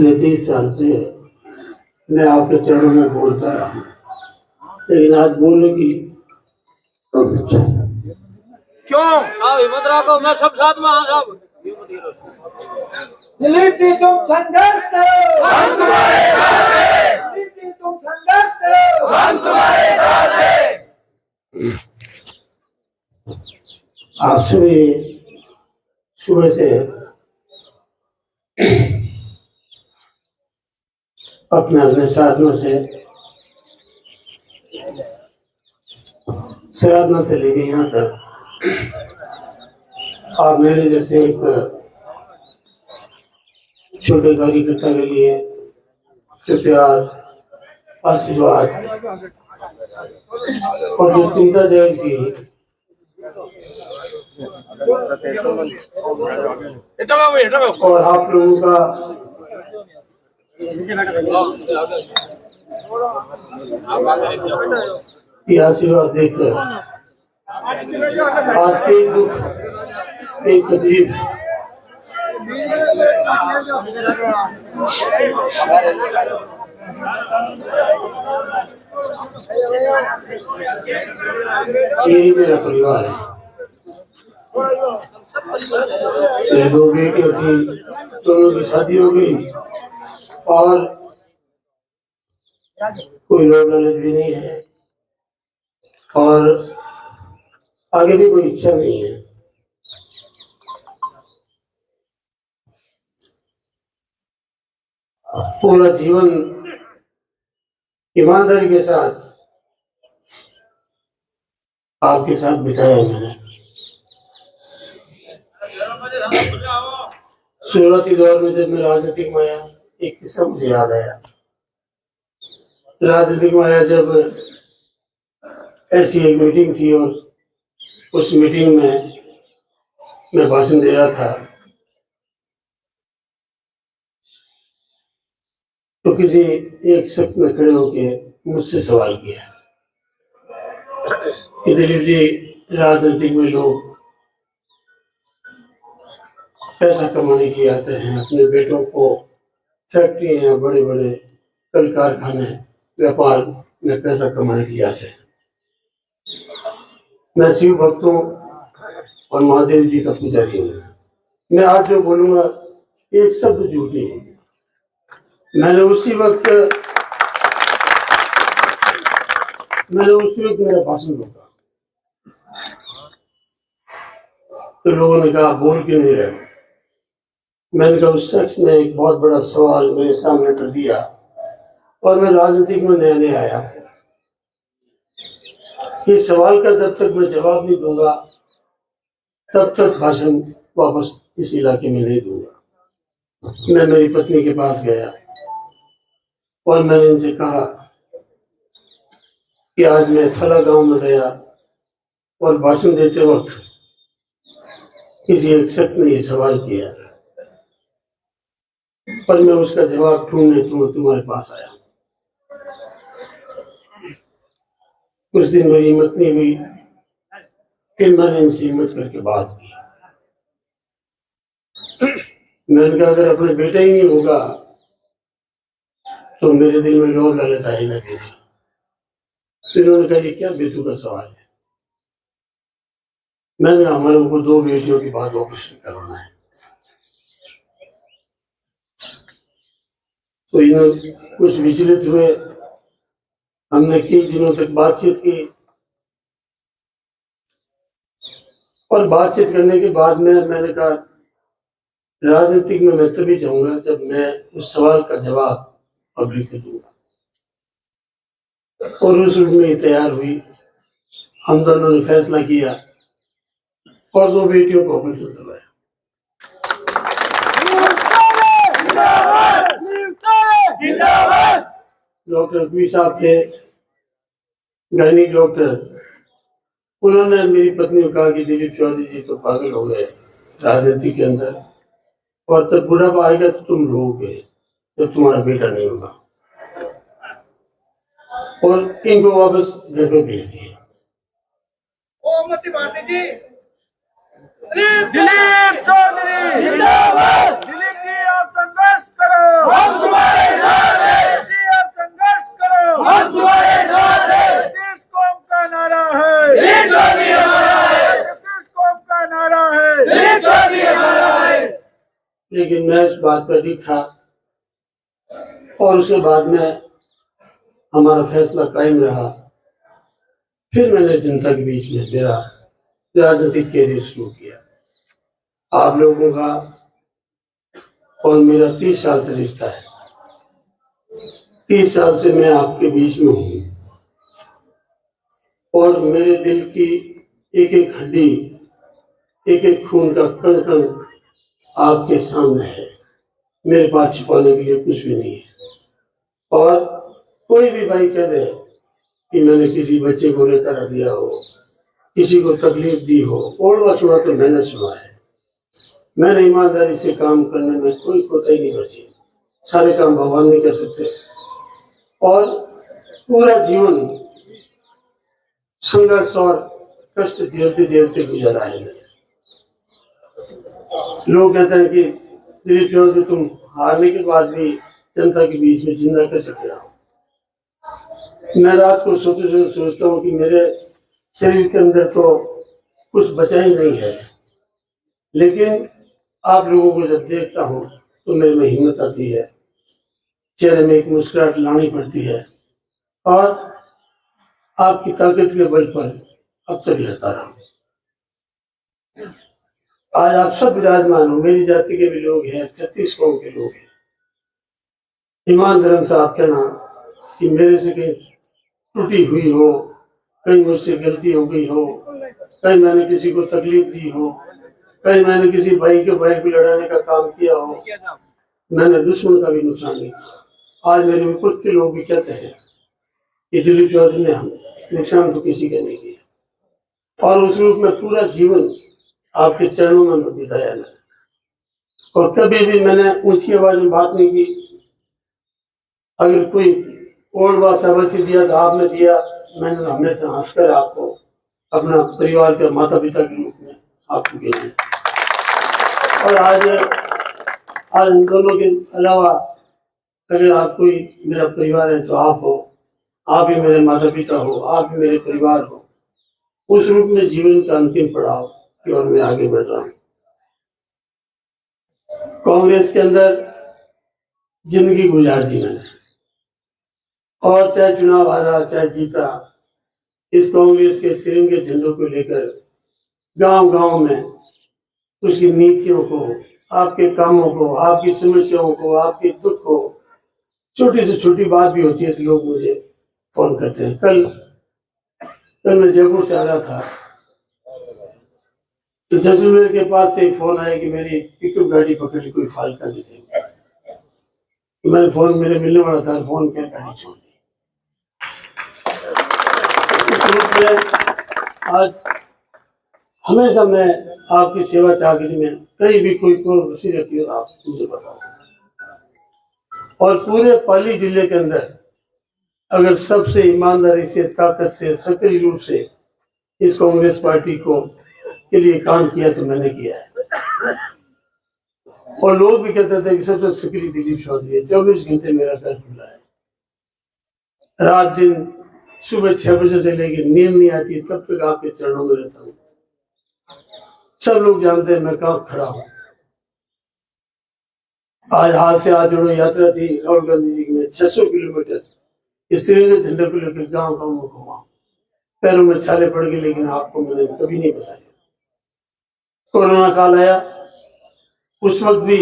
30 साल से मैं आपके चरणों में बोलता रहा हूँ, लेकिन आज बोलने की क्यों साहब हिम्मत रखो, मैं सब साथ में हाँ साहब। दिलीप जी तुम संघर्ष करो, हम तुम्हारे साथ हैं। दिलीप जी तुम संघर्ष करो, हम तुम्हारे साथ हैं। आप सभी सुबह से अपने अपने साधनों से साधना से लेके यहाँ तक आप मेरे जैसे एक छोटे कार्यकर्ता के लिए प्यार, आशीर्वाद और जो चिंता जाएगी और आप लोगों का ये आशीर्वाद देखकर आज के दुख, एक तकलीफ यही मेरा परिवार है। मेरी 2 बेटियां थी, दोनों की शादी हो गई और कोई लोग लालच भी नहीं है और आगे भी कोई इच्छा नहीं है। पूरा जीवन ईमानदारी के साथ आपके साथ बिताया मैंने। शुरुआती दौर में जब मैं राजनीतिक में आया, एक किस्सा मुझे याद आया। राजनीतिक में आया जब ऐसी एक मीटिंग थी और उस मीटिंग में मैं भाषण दे रहा था, तो किसी एक शख्स ने खड़े होके मुझसे सवाल किया कि दिलीप जी, राजनीतिक में लोग पैसा कमाने के लिए आते हैं, अपने बेटों को फैक्ट्रियां, बड़े बड़े कल कारखाने, व्यापार में पैसा कमाने के लिए आते हैं। मैं शिव भक्तों और महादेव जी का पुजारी हूँ। मैं आज जो बोलूंगा एक शब्द झूठ नहीं होगा। मैंने उसी वक्त मेरा भाषण रोका, तो लोगों ने कहा बोल क्यों नहीं रहे। मैंने कहा उस शख्स ने एक बहुत बड़ा सवाल मेरे सामने कर दिया और मैं राजनीतिक में नया नया आया। इस सवाल का जब तक मैं जवाब नहीं दूंगा तब तक भाषण वापस इस इलाके में नहीं दूंगा। मैं मेरी पत्नी के पास गया और मैंने इनसे कहा कि आज मैं फला गांव में गया और भाषण देते वक्त किसी एक शख्स ने ये सवाल किया, पर मैं उसका जवाब ढूंढने तुम्हारे पास आया। कुछ दिन मेरी हिम्मत नहीं हुई, फिर मैंने इनसे हिम्मत करके बात की। मैंने कहा अगर अपने बेटा ही नहीं होगा तो मेरे दिल में और लालच आएगा कैसे। तो इन्होंने कहा ये क्या बेतु का सवाल है। मैंने हमारे को 2 बेटियों के बाद ऑपरेशन करवाना है। तो इन्होंने कुछ विचलित हुए। हमने कई दिनों तक बातचीत की और बातचीत करने के बाद में मैंने कहा राजनीतिक में मैं तभी जाऊंगा जब मैं उस सवाल का जवाब पब्लिक को दूंगा। और उस रूप में तैयार हुई। हम दोनों ने फैसला किया और 2 बेटियों को ऑपरेशन करवाया। डॉक्टर पी साहब थे, गायनिक डॉक्टर। उन्होंने मेरी पत्नी को कहा कि दिलीप चौधरी जी तो पागल हो गए राजनीति के अंदर, और तब बुढ़ापा आएगा तो तुम रोगे जब तुम्हारा बेटा नहीं होगा। और इनको वापस घर पे भेज दिया। दिलीप चौधरी जिंदाबाद। दिलीप जी आप संघर्ष करो, हम लेकिन मैं इस बात पर अडिग था और उसके बाद में हमारा फैसला कायम रहा। फिर मैंने जनता के बीच में मेरा राजनीतिक कैरियर शुरू किया। आप लोगों का और मेरा 30 साल से रिश्ता है। 30 साल से मैं आपके बीच में हूँ और मेरे दिल की एक एक हड्डी, एक एक खून का कण कण आपके सामने है। मेरे पास छुपाने के लिए कुछ भी नहीं है। और कोई भी भाई कह दे कि मैंने किसी बच्चे को लेकर दिया हो, किसी को तकलीफ दी हो, और सुना तो मैंने सुना है। मैंने ईमानदारी से काम करने में कोई कोताही नहीं बची। सारे काम भगवान नहीं कर सकते और पूरा जीवन संघर्ष और कष्ट झेलते झेलते गुजारा है मैंने। लोग कहते हैं कि दिलीप चौधरी तुम हारने के बाद भी जनता के बीच में जिंदा कैसे खड़ा हो। मैं रात को सोचते सोचता हूँ कि मेरे शरीर के अंदर तो कुछ बचा ही नहीं है, लेकिन आप लोगों को जब देखता हूँ तो मेरे में हिम्मत आती है, चेहरे में एक मुस्कुराहट लानी पड़ती है और आपकी ताकत के बल पर अब तक लड़ता रहा। आज आप सब विराजमान हो, मेरी जाति के भी लोग हैं, 36 कौम के लोग हैं। ईमान धर्म से आप कहना कि मेरे से कहीं त्रुटि हुई हो, कहीं मुझसे गलती हो गई हो, कहीं मैंने किसी को तकलीफ दी हो, कहीं मैंने किसी भाई को लड़ाने का काम किया हो, मैंने दुश्मन का भी नुकसान नहीं किया। आज मेरे विपक्ष के लोग भी कहते हैं कि दिलीप चौधरी ने हम नुकसान तो किसी का नहीं किया। और उस रूप में पूरा जीवन आपके चरणों में बिताया मैंने, और कभी भी मैंने ऊंची आवाज में बात नहीं की। अगर कोई और बात शाबाशी दिया तो आपने दिया, मैंने हमेशा हंसकर आपको अपना परिवार के माता पिता के रूप में आपको भेजा। और आज हम दोनों के अलावा अगर आप कोई मेरा परिवार है तो आप हो, आप ही मेरे माता पिता हो, आप ही मेरे परिवार हो। उस रूप में जीवन का अंतिम पड़ाव की ओर मैं आगे बढ़ रहा हूँ। कांग्रेस के अंदर जिंदगी गुजार दी मैंने, और चाहे चुनाव हारा चाहे जीता, इस कांग्रेस के तिरंगे झंडों को लेकर गांव गांव में उसकी नीतियों को, आपके कामों को, आपकी समस्याओं को, आपके दुख को, छोटी से छोटी बात भी होती है तो लोग मुझे फोन करते हैं। कल मैं जयपुर से आ रहा था तो जैसलमेर के पास से एक फोन आया कि मेरी पिकअप गाड़ी पकड़ ली कोई फाइल का भी थे। तो मैंने फोन मेरे मिलने वाला था, फोन कर गाड़ी छोड़ दी। इस रूप में आज हमेशा मैं आपकी सेवा चाकरी में कहीं भी कोई रुचि रहती हो आप मुझे बताओ। और पूरे पाली जिले के अंदर अगर सबसे ईमानदारी से, ताकत से, सक्रिय रूप से इस कांग्रेस पार्टी को के लिए काम किया तो मैंने किया है। और लोग भी कहते थे कि सबसे सक्रिय दिलीप चौधरी है। 24 घंटे मेरा घर खुला है, रात दिन सुबह 6 बजे से लेकर नींद नहीं आती तब तक आपके चरणों में रहता हूँ। सब लोग जानते हैं मैं कहाँ खड़ा हूँ। आज हाथ से हाथ जोड़ो यात्रा थी राहुल गांधी जी की। मैं 600 किलोमीटर इस तिरंगे झंडे को लेकर गाँव गाँव में घुमा, पैरों में छाले पड़ गए, लेकिन आपको मैंने कभी नहीं बताया। कोरोना काल आया, उस वक्त भी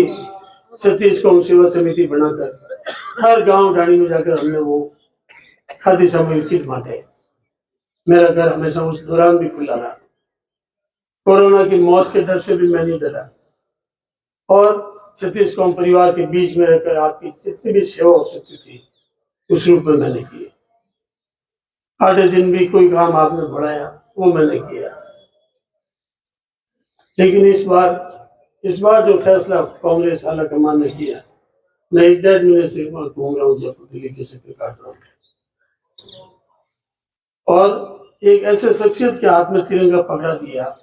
36 कौम सेवा समिति बनाकर हर गांव ढाणी में जाकर हमने वो खाद्य सामग्री किट बांटे। मेरा घर हमेशा उस दौरान भी खुला रहा। कोरोना की मौत के डर से भी मैं नहीं डरा, और 36 कौम परिवार के बीच में रहकर आपकी जितनी भी सेवा हो सकती थी उस रूप में मैंने की। आधे दिन भी कोई काम आपने बढ़ाया वो मैंने किया। लेकिन इस बार जो फैसला कांग्रेस आला कमान ने किया, मैं 1.5 महीने से घूम रहा हूँ, जयपुर दिल्ली के चक्कर काट रहा हूँ, और एक ऐसे शख्सियत के हाथ में तिरंगा पकड़ा दिया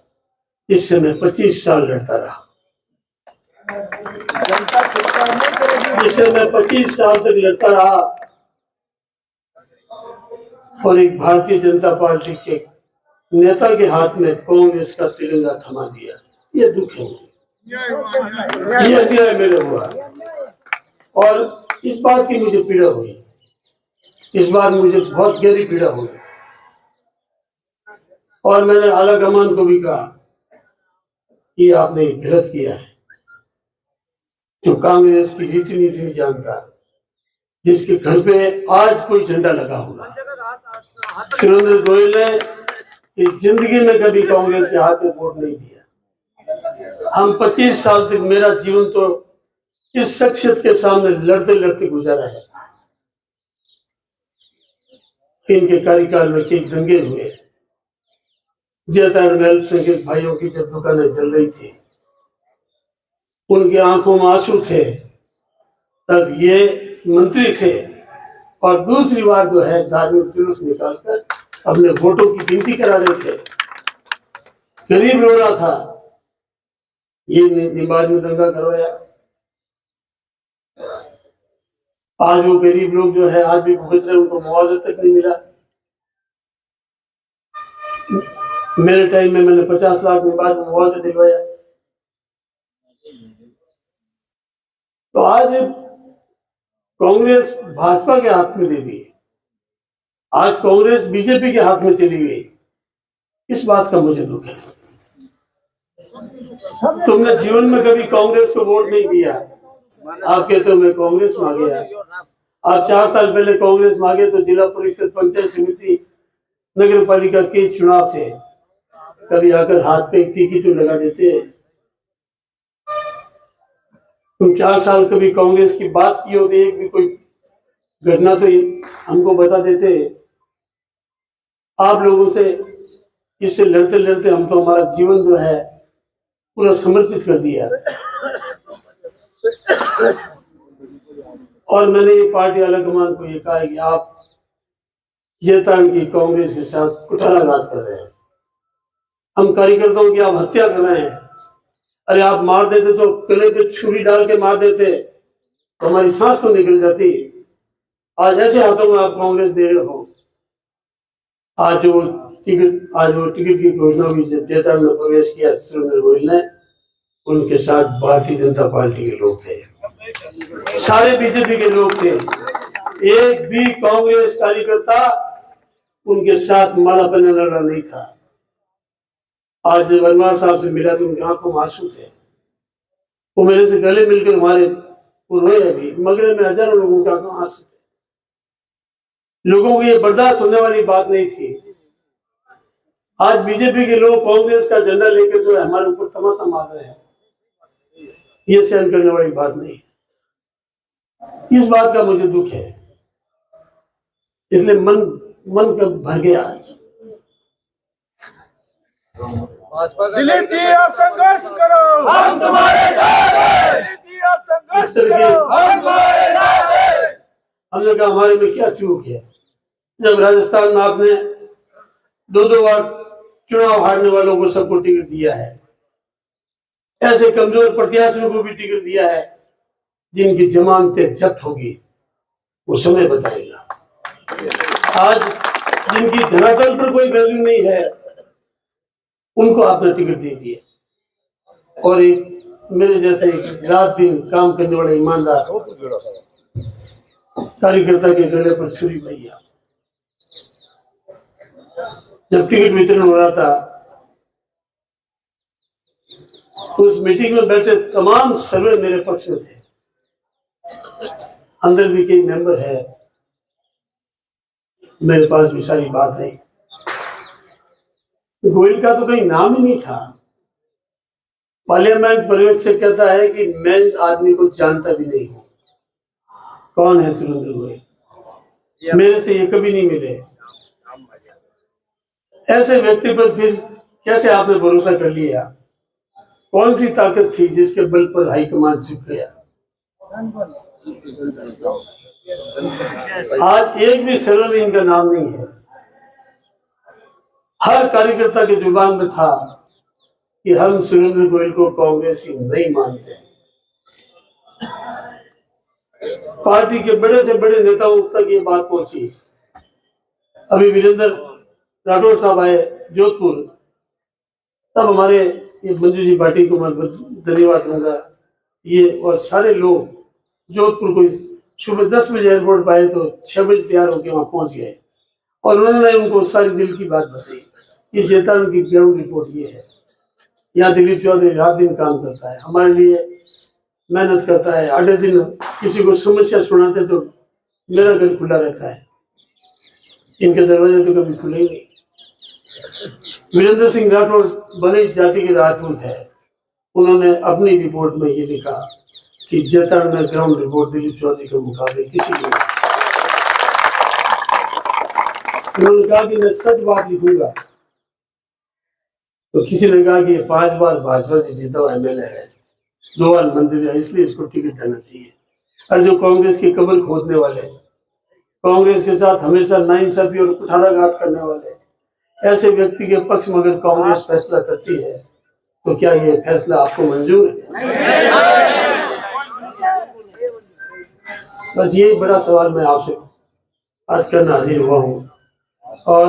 जिससे मैं 25 साल लड़ता रहा, जिससे मैं 25 साल तक लड़ता रहा। और एक भारतीय जनता पार्टी के नेता के हाथ में कांग्रेस का तिरंगा थमा दिया, ये दुख है। ये अन्याय मेरे हुआ और इस बात की मुझे पीड़ा हुई, इस बार मुझे बहुत गहरी पीड़ा हुई और मैंने आला कमान को भी कहा कि आपने गलत किया है। जो कांग्रेस की रीति नीति नहीं जानता, जिसके घर पे आज कोई झंडा लगा हुआ, सुरेंद्र गोयल ने इस जिंदगी में कभी कांग्रेस के हाथ में वोट नहीं दिया। हम 25 साल तक, मेरा जीवन तो इस शख्सियत के सामने लड़ते लड़ते गुजारा है। इनके कार्यकाल में कई दंगे हुए, जयतारण अल्पसंख्यक भाइयों की जब दुकानें जल रही थी, उनकी आंखों में आंसू थे, तब ये मंत्री थे और दूसरी बार जो है धार्मिक जुलूस निकालकर अपने वोटों की गिनती करा रहे थे। गरीब रो रहा था, ये निमाज में दंगा करवाया। आज वो गरीब लोग जो है आज भी भुगत रहे, उनको मुआवजा तक नहीं मिला। मेरे टाइम में मैंने 50 लाख निमाज में मुआवजा दिलवाया। तो आज कांग्रेस भाजपा के हाथ में दे दी, आज कांग्रेस बीजेपी के हाथ में चली गई। इस बात का मुझे दुख है। तुमने जीवन में कभी कांग्रेस को वोट नहीं दिया, आप कहते हो मैं कांग्रेस में आ गया। आप 4 साल पहले कांग्रेस में आ गए तो जिला परिषद, पंचायत समिति, नगर पालिका के चुनाव थे, कभी आकर हाथ पे टिकी तो लगा देते। तुम 4 साल कभी कांग्रेस की बात की होती, एक भी कोई घटना तो हमको बता देते। आप लोगों से इससे लड़ते लड़ते हम तो हमारा जीवन जो है पूरा समर्पित कर दिया। और मैंने ये पार्टी आलाकमान को ये कहा है कि आप जयतारण की कांग्रेस के साथ कुठाराघात कर रहे हैं, हम कार्यकर्ताओं की आप हत्या कर रहे हैं। अरे आप मार देते तो गले पे छुरी डाल के मार देते तो हमारी सांस तो निकल जाती। आज ऐसे हाथों में आप कांग्रेस दे रहे हो। आज वो टिकट की घोषणा हुई, जब जयतारण में प्रवेश किया सुरेंद्र गोयल ने, उनके साथ भारतीय जनता पार्टी के लोग थे, सारे बीजेपी के लोग थे, एक भी कांग्रेस कार्यकर्ता उनके साथ माला पहनने वाला नहीं था। आज बनवार साहब से मिला तो उनकी आंखों में आंसू थे, वो मेरे से गले मिलकर हमारे रोए। अभी मगरे में हजारों लोगों के आंखों आंसू थे। लोगों को ये बर्दाश्त होने वाली बात नहीं थी। आज बीजेपी के लोग कांग्रेस का झंडा लेकर जो है हमारे ऊपर तमाशा मार रहे हैं, ये सहन करने वाली बात नहीं है। इस बात का मुझे दुख है, इसलिए मन का भर गया आज। दिलीप जी आप संघर्ष करो, हम तुम्हारे साथ हैं। दिलीप जी आप संघर्ष करो, हम तुम्हारे साथ हैं। हमने कहा हमारे में क्या चूक है, जब राजस्थान में आपने 2-2 बार चुनाव हारने वालों को सबको टिकट दिया है, ऐसे कमजोर प्रत्याशियों को भी टिकट दिया है जिनकी जमानतें जब्त होगी, वो समय बताएगा। आज जिनकी धरातल पर कोई वैल्यू नहीं है, उनको आपने टिकट दे दिया। और एक मेरे जैसे एक रात दिन काम करने वाला ईमानदार कार्यकर्ता के गले पर छुरी भैया। जब टिकट वितरण हो रहा था, उस मीटिंग में बैठे तमाम सर्वे मेरे पक्ष में थे, अंदर भी कई मेंबर है, मेरे पास भी सारी बात है। गोयल का तो कहीं नाम ही नहीं था। पार्लियामेंट पर्यवेक्षक कहता है कि मैं आदमी को जानता भी नहीं हूं, कौन है सुरेंद्र गोयल, मेरे से ये कभी नहीं मिले। ऐसे व्यक्ति पर फिर कैसे आपने भरोसा कर लिया? कौन सी ताकत थी जिसके बल पर हाईकमान झुक गया? आज एक भी सर्वे में इनका नाम नहीं है। हर कार्यकर्ता के जुबान में था कि हम सुरेंद्र गोयल को कांग्रेसी नहीं मानते। पार्टी के बड़े से बड़े नेताओं तक ये बात पहुंची। अभी वीरेंद्र राठौर साहब आए जोधपुर, तब हमारे ये मंजू जी पाटिल को मैं धन्यवाद दूंगा। ये और सारे लोग जोधपुर को सुबह 10 बजे एयरपोर्ट पे आए तो 6 बजे तैयार होकर वहाँ पहुंच गए और उन्होंने उनको सारी दिल की बात बताई। ये जैतान की ग्राउंड रिपोर्ट ये है। यहाँ दिलीप चौधरी रात दिन काम करता है, हमारे लिए मेहनत करता है। आधे दिन किसी को समस्या सुनाते तो मेरा घर खुला रहता है, इनके दरवाजे तो कभी खुले ही नहीं। वीरेंद्र सिंह राठौड़ बड़ी जाति के राजपूत है, उन्होंने अपनी रिपोर्ट में ये लिखा कि जैतान में ग्राउंड रिपोर्ट दिलीप चौधरी के मुकाबले किसी की नहीं। उन्होंने कहा कि मैं सच बात लिखूंगा तो किसी ने कहा कि 5 बार भाजपा से जीता हुआ MLA है, 2 बार मंत्री है, इसलिए इसको टिकट देना चाहिए। और जो कांग्रेस की कब्र खोदने वाले, कांग्रेस के साथ हमेशा नाइंसाफी और कुठाराघात करने वाले ऐसे व्यक्ति के पक्ष में अगर कांग्रेस फैसला करती है तो क्या ये फैसला आपको मंजूर है? बस ये बड़ा सवाल मैं आपसे आज करना हाजिर हुआ हूँ। और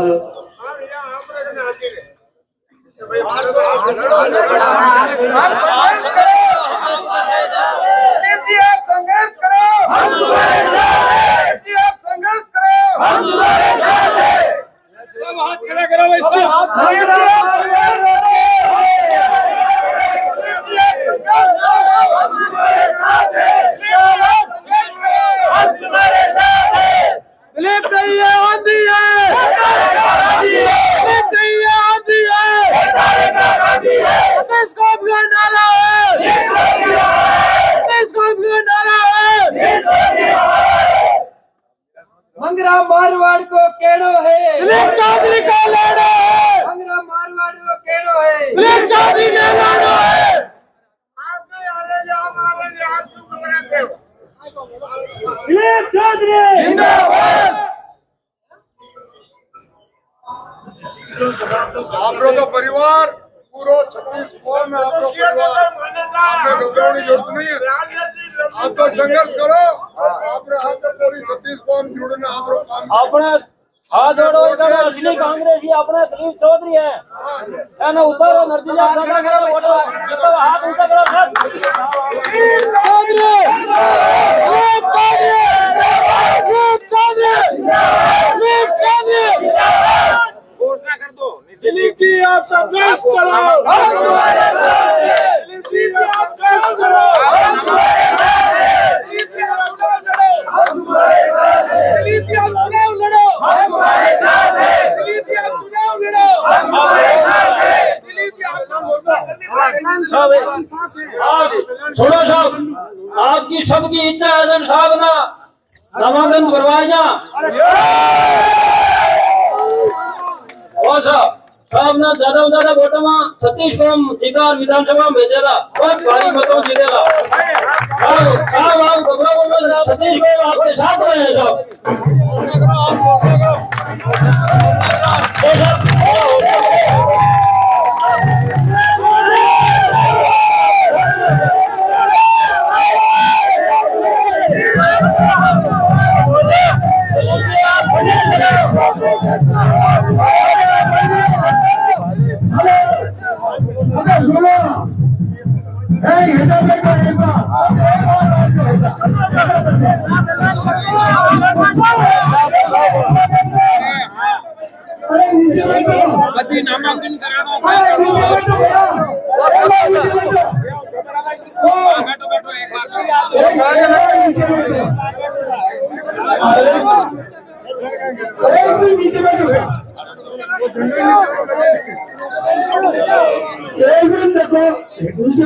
संघर्ष करो, हम तुम्हारे साथ हैं। आप संघर्ष करो, हम तुम्हारे साथ हैं। सब हाथ खड़ा करो, दिलीप नहीं है, आंधी है, दिलीप नहीं है, आंधी है, इसको नारा है, इसको नारा है। मंगरा मारवाड़ को केड़ो है, दिलीप चौधरी का लड़ो है। मंगरा मारवाड़ को केड़ो है, दिलीप चौधरी का लड़ो है। दिलीप चौधरी जिंदाबाद। आप लोग का परिवार पूरा 36 में आप लोग घबराने की जरूरत नहीं है। आप लोग संघर्ष करो, आप पूरी 36 कौम जुड़ना आप लोग काम अपने हाथ जोड़ो, असली कांग्रेसी अपने दिलीप चौधरी है ना। उतारो नरसिंह दादा का फोटो, जितना हाथ ऊंचा करो सब। दिलीप चौधरी, दिलीप चौधरी, दिलीप चौधरी, घोषणा कर दो। दिलीप जी आप संघर्ष करो, हम तुम्हारे साथ हैं। दिलीप जी आप संघर्ष करो, हम तुम्हारे साथ हैं। दिलीप जी आप चुनाव लड़ो, हम तुम्हारे साथ हैं। दिलीप जी आप चुनाव लड़ो, हम तुम्हारे साथ हैं। दिलीप जी आप चुनाव लड़ो, हम तुम्हारे साथ हैं। दिलीप जी आप घोषणा करने वाले छोड़ो साहब, आपकी सबकी इच्छा है साहब ना नामांकन करवाएगा और साहब ना ज्यादा वोटों में 36 को टिकार विधानसभा में भेजेगा, बहुत भारी मतों जीतेगा साहब। आप घबराओ, 36 को आपके साथ रहे हैं साहब। कभी नामांकन कराना देखो नीचे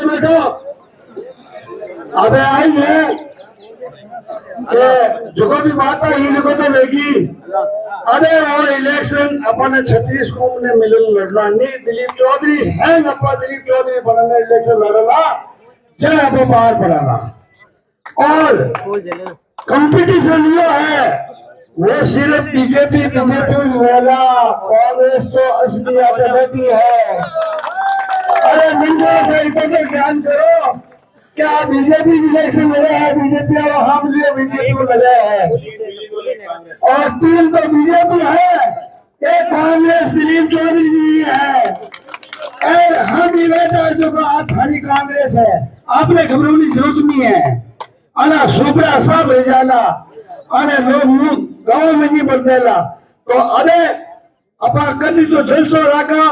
बैठो। अबे आई है जो भी बात है ये को तो लेगी। अरे वो इलेक्शन अपने 36 को ने मिलन लड़ना नहीं। दिलीप चौधरी है अपना, दिलीप चौधरी बनने इलेक्शन लड़ला जय आप बाहर पड़ाला। और कंपटीशन जो है वो सिर्फ बीजेपी वाला, कांग्रेस तो असली बैठी है। अरे मिलने से इतना ज्ञान करो, क्या बीजेपी इलेक्शन लड़े हैं, बीजेपी और हम लिए बीजेपी को लड़े हैं। और 3 तो बीजेपी है, एक कांग्रेस दिलीप चौधरी जी है। हम भी बेटा जो आप थारी कांग्रेस है आपने खबरों की जरूरत नहीं है आना सुपड़ा सब जाला आने लोग मुंह गांव में नहीं बदलेला तो अबे अपना कदी तो जलसो रखा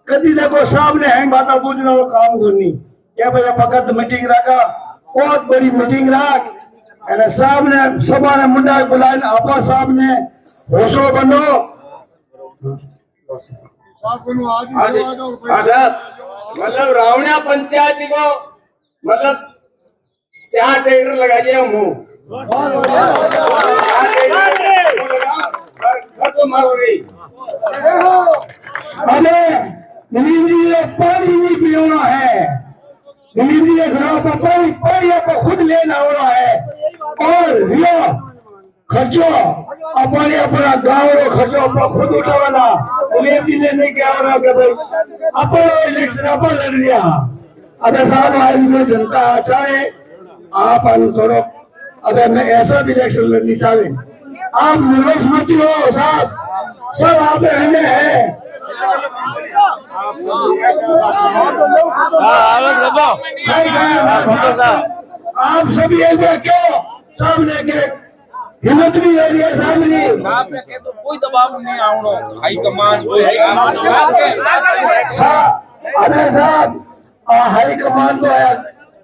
कदी देखो साहब ने हैंग बाता पूछना और काम करनी क्या भाई पकड़ मीटिंग रखा बहुत बड़ी मीटिंग रख अरे साहब ने सभा ने मुंडा बुलाए आपा साहब ने होशो बनो साहब को आज हाँ जी, हाँ सर, मतलब रावणिया पंचायत को मतलब 4 ट्रैक्टर लगाइए हम घर तो मारो रही अरे दिलीप जी ये पानी नहीं पीना है दिलीप जी ये घरों पर पानी पानी आपको खुद लेना हो रहा है और ये खर्चो अपने अपना गाँव रो खर्चो अपना खुद उठावाना दिलीप जी ने नहीं क्या हो रहा कि भाई अपना इलेक्शन अपन लड़ लिया अबे साहब आज में जनता चाहे आप करो अबे मैं ऐसा भी इलेक्शन लड़नी चाहे आप निर्वस मत हो साहब सब आप रहने हैं आप सभी एक बार क्यों सामने के हिम्मत भी हो रही है सामने कोई दबाव नहीं आवड़ो हाई कमान अरे साहब हाई कमान तो है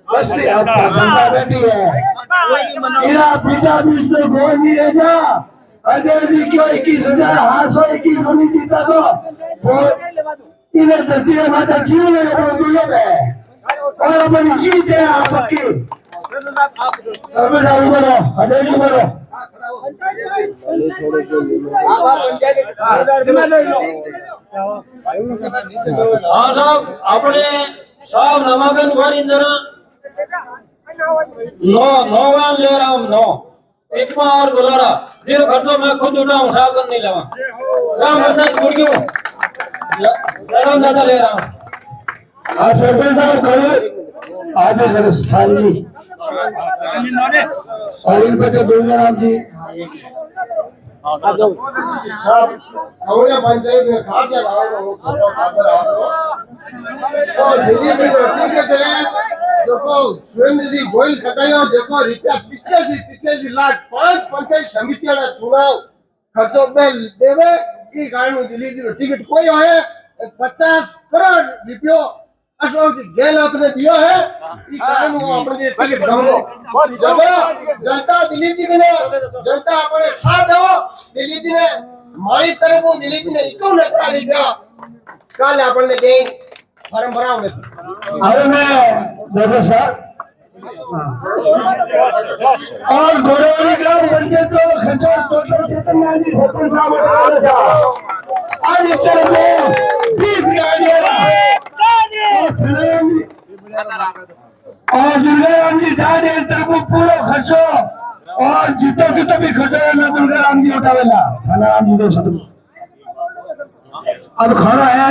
बस्ती जनता बैठी है मेरा पिता मिस्टर गोविंद जी जा अजय जी क्यों 21,000 821 नहीं जीता तो इधर धरती है माता जीव में दुर्लभ है और अपनी जीत है आप पक्की सर्वे साहब बोलो अजय जी बोलो हाँ साहब अपने साहब नामांकन भरी जरा 9 गान ले रहा हूँ 9 एक और बुलारा जीरो खर्चो मैं खुद उठाऊं साहब कर नहीं लगा राम पंचायत मुड़ क्यों जयराम दादा ले रहा हूँ सर्वे साहब करो आगे करो स्थान जी और इन बच्चे राम जी साहब खवड़िया पंचायत में खासा गाँव तो दिल्ली में टिकट है देखो सुरेंद्र जी गोयल कटायो देखो रिपया 85 लाख 5 पंचायत समितियों का चुनाव खर्चो में देवे ई कारण दिल्ली जी टिकट कोई है 50 करोड़ रुपयो अशोक जी गहलोत ने दियो है ई कारण वो अपने टिकट दमो जनता दिल्ली जी ने जनता अपने साथ दो दिल्ली जी ने मारी तरफ दिल्ली जी ने 51 लाख रुपया काल अपने दे फॉर्म भराओ में अरे मैं देखो साहब और गोरेवाली ग्राम पंचायत को खर्चो टोटल चेतन जी सरपंच साहब बताया साहब आज इस तरह को 20 गाड़ियां और दुर्गा राम जी डाले इस तरह को पूरा खर्चो और जीतो की तो भी खर्चो ना दुर्गा राम जी उठावेला खाना राम जी तो सब अब खाना है